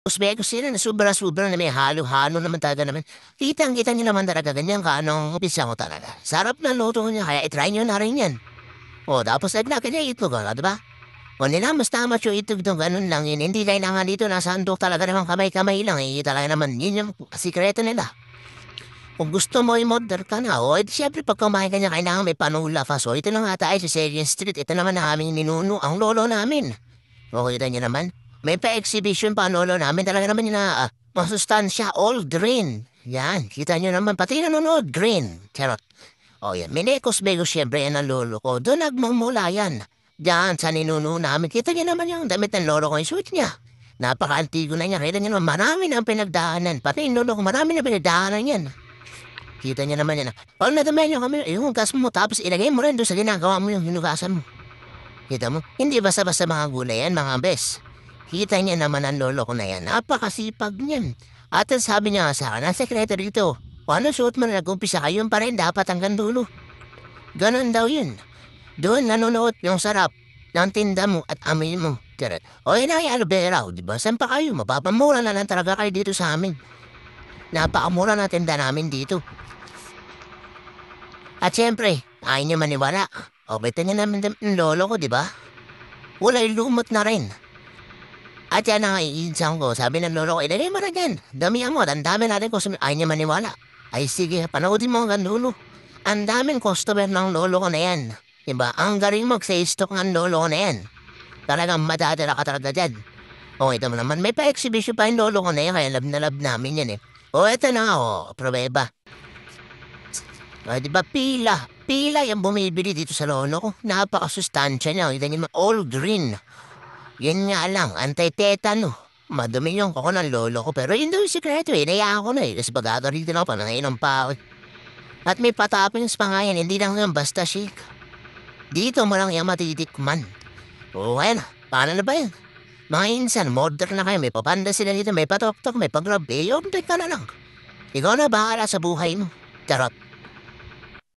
Usbeko sila na sobra-sobra na may halo-halo naman talaga naman. Kitang-kita niyo naman talaga ganyan ka anong umpisa ko talaga. Sarap ng luto niya kaya i-try niyo na rin yan. O tapos naglagay niya itlog di ba? O nila mas tama yung itlog doon ganun lang yun. Hindi kailangan dito nasa handok talaga naman kamay-kamay lang talaga naman yun yung sikreto nila. Kung gusto mo i-modern ka na, o edi syempre pag kumain ka niya kailangan may panula pa. So ito na nga tayo sa Serian Street. Ito naman na aming ninuno ang lolo namin. O kita niyo naman. May pa-exhibition pa ang lolo namin. Talaga naman yun na masustansya, all green. Yan, kita niyo naman. Pati nanonood, green. Charot. O yan, Minekos-Begos syempre yan ang lolo ko. Doon nagmumula yan. Diyan sa ninuno namin. Kita niyo naman yung damit ng lolo ko, yung suit niya. Napaka-antigo na niya. Kita niyo naman, marami na ang pinagdaanan. Pati yung lolo ko, marami na pinagdaanan yan. Kita niya naman yan. Pag nadamayan niyo kami, yung gas mo, tapos ilagay mo rin doon sa ginagawa mo yung hinugasan mo. Kita mo? Hindi basta-basta mga gulay yan, mga bes. Kita niya naman ang lolo ko na yan. Napakasipag niyan. At sabi niya sa akin, ang sekreto dito, kung ano suot mo na nag-umpisa kayo pa rin dapat hanggang dulo. Ganon daw yun. Doon nanonood yung sarap ng tinda mo at amoy mo. Charot. O yun ay alubera, di ba? Saan pa kayo? Mapapamura na lang talaga kayo dito sa amin. Napakamura na tinda namin dito. At syempre, ayaw niya maniwala. O beto niya naman ng lolo ko, di ba? Wala'y lumot na rin. At yan ang iinsan ko. Sabi ng lolo ko, ilagay mo na dyan. Damihan mo, ang dami natin customer. Ayaw niya maniwala. Ay sige, panoodin mo hanggang dulo. Ang daming customer ng lolo ko na yan. Diba? Ang galing mag-sales stock ng lolo ko na yan. Talagang madadala ka talaga dyan. O ito mo naman, may pa-exhibition pa yung lolo ko na yan. Kaya love na love namin yan eh. O ito na o, prueba. O diba pila? Pila yung bumibili dito sa lolo ko. Napakasustansya niya. Ito niyo all green. Yan nga lang, anti-tetano. Madumi yung kuko ng lolo ko. Pero yun daw yung sikreto eh. Nayaan ko na eh. Kasi bagado rin din ako panangainom pa ako. At may patoppings pa nga yan. Hindi lang yung basta shake. Dito mo lang yung matitikman. O kaya na. Paano na ba yan? Mga insan, modern na kayo. May papanda sila dito. May patok-tok. May pag-grab. Eh, yung ka na lang. Ikaw na bahala sa buhay mo. Charot.